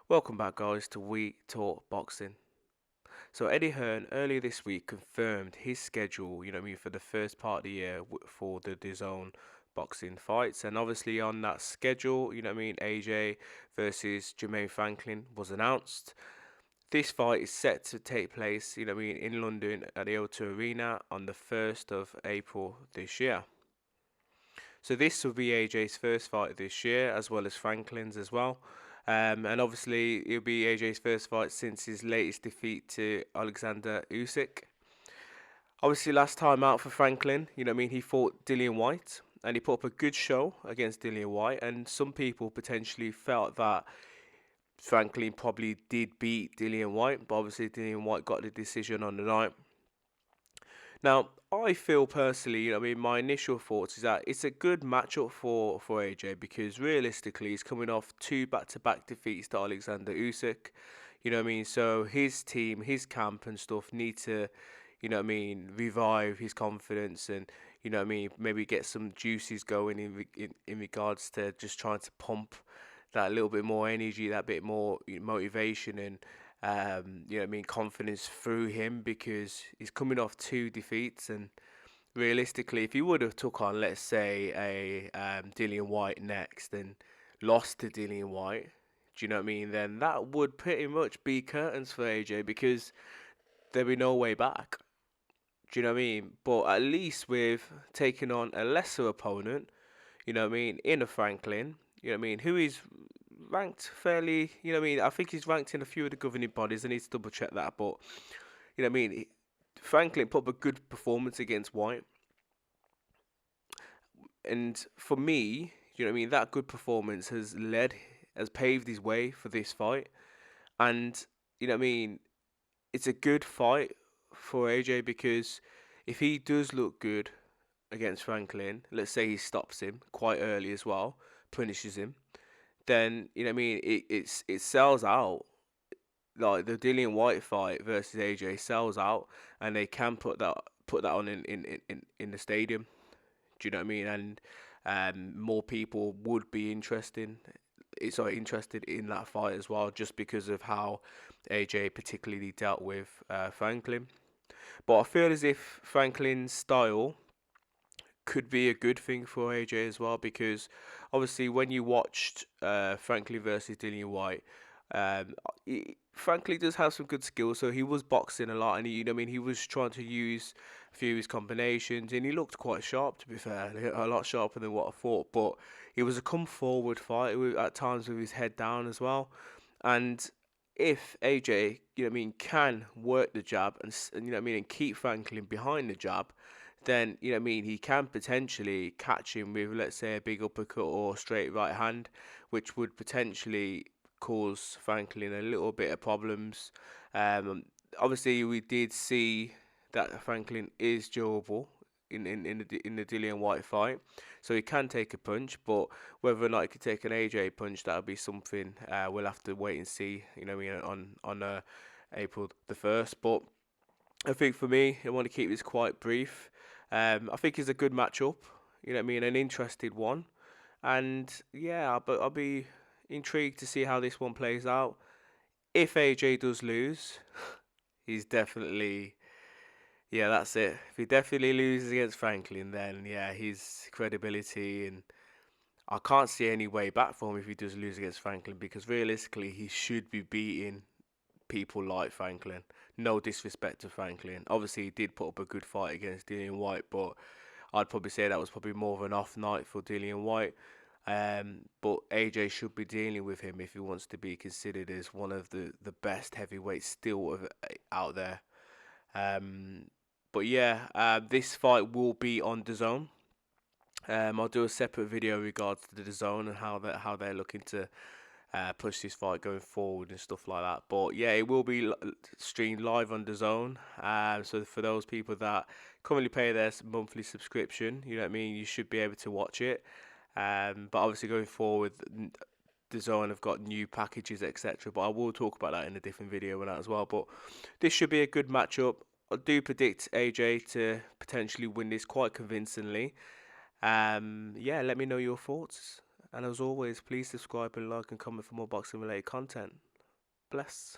Welcome back, guys, to We Talk Boxing. So Eddie Hearn earlier this week confirmed his schedule, for the first part of the year for the DAZN boxing fights, and obviously on that schedule, AJ versus Jermaine Franklin was announced. This fight is set to take place, in London at the O2 Arena on the 1st of April this year. So this will be AJ's first fight this year, as well as Franklin's as well. And obviously, it'll be AJ's first fight since his latest defeat to Alexander Usyk. Obviously, last time out for Franklin, he fought Dillian White, and he put up a good show against Dillian White. And some people potentially felt that Franklin probably did beat Dillian White, but obviously Dillian White got the decision on the night. Now, I feel personally, my initial thoughts is that it's a good matchup for AJ because realistically, he's coming off two back-to-back defeats to Alexander Usyk. So his team, his camp and stuff need to, revive his confidence and, maybe get some juices going in regards to just trying to pump that little bit more energy, that bit more motivation and confidence through him because he's coming off two defeats. And realistically, if he would have took on, let's say, a Dillian White next and lost to Dillian White, do you know what I mean? Then that would pretty much be curtains for AJ because there'd be no way back. Do you know what I mean? But at least with taking on a lesser opponent, in a Franklin, who is ranked fairly, I think he's ranked in a few of the governing bodies. I need to double check that, but Franklin put up a good performance against White, and for me, that good performance has paved his way for this fight, and it's a good fight for AJ because if he does look good against Franklin, let's say he stops him quite early as well, punishes him, then it sells out. Like the Dillian White fight versus AJ sells out, and they can put that on in the stadium. Do you know what I mean? And more people would be interested in that fight as well, just because of how AJ particularly dealt with Franklin. But I feel as if Franklin's style could be a good thing for AJ as well because obviously when you watched Franklin versus Dillian White, um, Franklin does have some good skills. So he was boxing a lot, and he was trying to use a few of his combinations, and he looked quite sharp. To be fair, a lot sharper than what I thought. But it was a come forward fight at times with his head down as well, and if AJ, can work the jab and and keep Franklin behind the jab, then he can potentially catch him with, let's say, a big uppercut or straight right hand, which would potentially cause Franklin a little bit of problems. Um, Obviously, we did see that Franklin is durable in the Dillian White fight, so he can take a punch. But whether or not he could take an AJ punch, that'll be something we'll have to wait and see. On April the 1st. But I think for me, I want to keep this quite brief. I think it's a good matchup. An interested one, and yeah, but I'll be intrigued to see how this one plays out. If AJ does lose, he's definitely, yeah, that's it. If he definitely loses against Franklin, then yeah, his credibility, and I can't see any way back for him if he does lose against Franklin because realistically he should be beating people like Franklin. No disrespect to Franklin. Obviously, he did put up a good fight against Dillian White, but I'd probably say that was probably more of an off night for Dillian White. But AJ should be dealing with him if he wants to be considered as one of the best heavyweights still out there. Um, but yeah, this fight will be on DAZN. I'll do a separate video regards to the DAZN and how they're looking to push this fight going forward and stuff like that. But yeah, it will be streamed live on DAZN. So for those people that currently pay their monthly subscription, you should be able to watch it. But obviously going forward, DAZN have got new packages, etc. But I will talk about that in a different video and that as well. But this should be a good matchup. I do predict AJ to potentially win this quite convincingly. Yeah, let me know your thoughts. And as always, please subscribe and like and comment for more boxing related content. Bless.